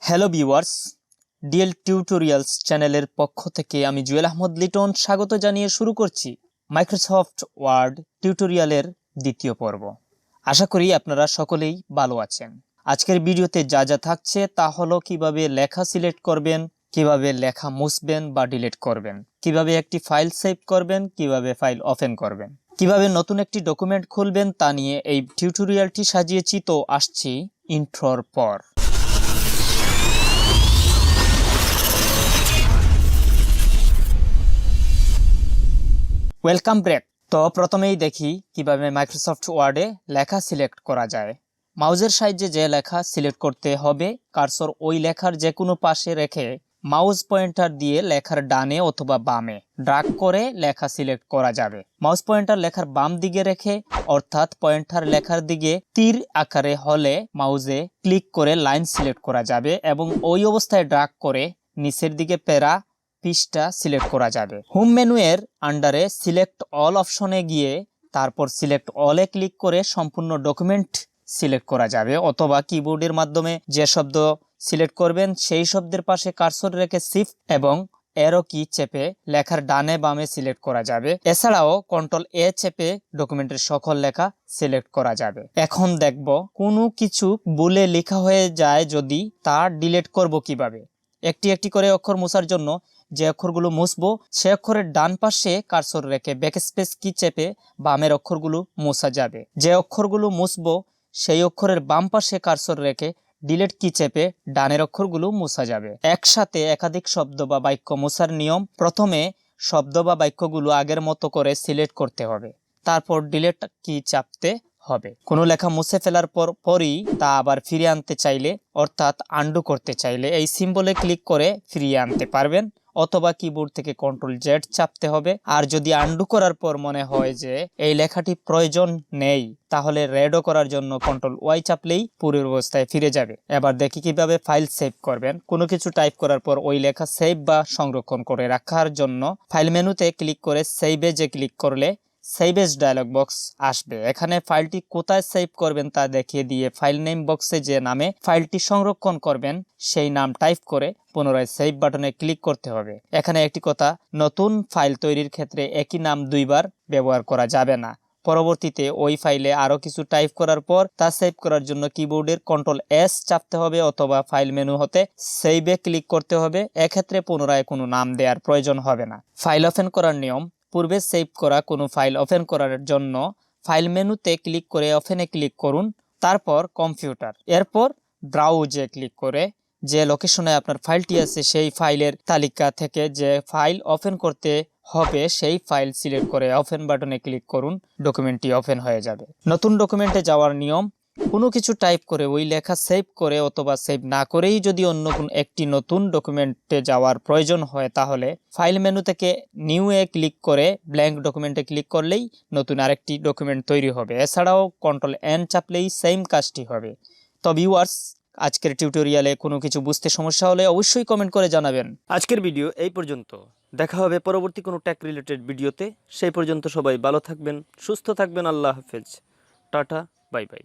Hello viewers, DL tutorials চ্যানেলের পক্ষ থেকে আমি জুয়েল আহমদ লিটন স্বাগত জানিয়ে শুরু করছি মাইক্রোসফট ওয়ার্ড টিউটোরিয়ালের দ্বিতীয় পর্ব। আশা করি আপনারা সকলেই ভালো আছেন। আজকের ভিডিওতে যা যা থাকছে তা হলো কিভাবে লেখা সিলেক্ট করবেন, কিভাবে লেখা মুছবেন বা ডিলিট করবেন, কিভাবে একটি ফাইল সেভ করবেন, কিভাবে ফাইল ওপেন করবেন, কিভাবে নতুন একটি ডকুমেন্ট খুলবেন তা নিয়ে এই টিউটোরিয়ালটি সাজিয়েছি। তো আসছি ইন্ট্রোর পর। Welcome back. তো প্রথমেই দেখি কিভাবে মাইক্রোসফট ওয়ার্ডে লেখা সিলেক্ট করা যায়। মাউসের সাহায্যে যে লেখা সিলেক্ট করতে হবে, কার্সর ওই লেখার যে কোনো পাশে রেখে মাউস পয়েন্টার দিয়ে লেখার ডানে অথবা বামে ড্র্যাগ করে লেখা সিলেক্ট করা যাবে। মাউস পয়েন্টার লেখার বাম দিকে রেখে, অর্থাৎ পয়েন্টার লেখার দিকে তীর আকারে হলে মাউসে ক্লিক করে লাইন সিলেক্ট করা যাবে এবং ওই অবস্থায় ড্র্যাগ করে নিচের দিকে পেরা পৃষ্ঠা সিলেক্ট করা যাবে। হোম মেনু এর আন্ডারে সিলেক্ট অল অপশনে গিয়ে তারপর সিলেক্ট অলে ক্লিক করে সম্পূর্ণ ডকুমেন্ট সিলেক্ট করা যাবে, অথবা কিবোর্ডের মাধ্যমে যে শব্দ সিলেক্ট করবেন সেই শব্দের পাশে কার্সর রেখে শিফট এবং অ্যারো কি চেপে লেখার ডানে বামে সিলেক্ট করা যাবে। এছাড়াও কন্ট্রোল এ চেপে ডকুমেন্টের সকল লেখা সিলেক্ট করা যাবে। এখন দেখব কোনো কিছু ভুলে লেখা হয়ে যায় যদি তা ডিলিট করব কিভাবে। একটি একটি করে অক্ষর মোছার জন্য যে অক্ষরগুলো মুছবো সে অক্ষরের ডান পাশে কার্সর রেখে ব্যাকস্পেস কি চেপে বামের অক্ষরগুলো মোছা যাবে। যে অক্ষরগুলো মুছবো সেই অক্ষরের বাম পাশে কার্সর রেখে ডিলিট কি চেপে ডানের অক্ষরগুলো মোছা যাবে। একসাথে একাধিক শব্দ বা বাক্য মোছার নিয়ম: প্রথমে শব্দ বা বাক্যগুলো আগের মতো করে সিলেক্ট করতে হবে, তারপর ডিলিট কি চাপতে হবে। কোনো লেখা মুছে ফেলার পরই তা আবার ফিরিয়ে আনতে চাইলে, অর্থাৎ আন্ডু করতে চাইলে এই সিম্বলে ক্লিক করে ফিরিয়ে আনতে পারবেন, অথবা কিবোর্ড থেকে কন্ট্রোল জেড চাপতে হবে। আর যদি আন্ডু করার পর মনে হয় যে এই লেখাটি প্রয়োজন নেই, তাহলে রেডও করার জন্য কন্ট্রোল ওয়াই চাপলেই পূর্বের অবস্থায় ফিরে যাবে। এবার দেখি কিভাবে ফাইল সেভ করবেন। কোনো কিছু টাইপ করার পর ওই লেখা সেভ বা সংরক্ষণ করে রাখার জন্য ফাইল মেনুতে ক্লিক করে সেভ এজে ক্লিক করলে সেভ এজ ডায়লগ বক্স আসবে। এখানে ফাইলটি কোথায় সেভ করবেন তা দেখিয়ে দিয়ে ফাইল নেম বক্সে যে নামে ফাইলটি সংরক্ষণ করবেন সেই নাম টাইপ করে পুনরায় সেভ বাটনে ক্লিক করতে হবে। এখানে একটি কথা, নতুন ফাইল তৈরির ক্ষেত্রে একই নাম দুইবার ব্যবহার করা যাবে না। পরবর্তীতে ওই ফাইলে আরো কিছু টাইপ করার পর তা সেভ করার জন্য কিবোর্ডের কন্ট্রোল এস চাপতে হবে, অথবা ফাইল মেনু হতে সেভে ক্লিক করতে হবে। এক্ষেত্রে পুনরায় কোনো নাম দেওয়ার প্রয়োজন হবে না। ফাইল ওপেন করার নিয়ম: পূর্বে সেভ করা কোনো ফাইল ওপেন করার জন্য ফাইল মেনুতে ক্লিক করে ওপেনে ক্লিক করুন, তারপর কম্পিউটার, এরপর ব্রাউজে ক্লিক করে যে লোকেশনে আপনার ফাইলটি আছে সেই ফাইলের তালিকা থেকে যে ফাইল ওপেন করতে হবে সেই ফাইল সিলেক্ট করে ওপেন বাটনে ক্লিক করুন। ডকুমেন্টটি ওপেন হয়ে যাবে। নতুন ডকুমেন্টে যাওয়ার নিয়ম: কোনো কিছু টাইপ করে ওই লেখা সেভ করে অথবা সেভ না করেই যদি অন্য কোনো একটি নতুন ডকুমেন্টে যাওয়ার প্রয়োজন হয়, তাহলে ফাইল মেনু থেকে নিউ এ ক্লিক করে ব্ল্যাঙ্ক ডকুমেন্টে ক্লিক করলেই নতুন আরেকটি ডকুমেন্ট তৈরি হবে। এছাড়াও কন্ট্রোল এন চাপলেই সেম কাজটি হবে। তো ভিউয়ার্স, আজকের টিউটোরিয়ালে কোনো কিছু বুঝতে সমস্যা হলে অবশ্যই কমেন্ট করে জানাবেন। আজকের ভিডিও এই পর্যন্ত। দেখা হবে পরবর্তী কোনো টেক রিলেটেড ভিডিওতে। সেই পর্যন্ত সবাই ভালো থাকবেন, সুস্থ থাকবেন। আল্লাহ হাফেজ, টাটা, বাই বাই।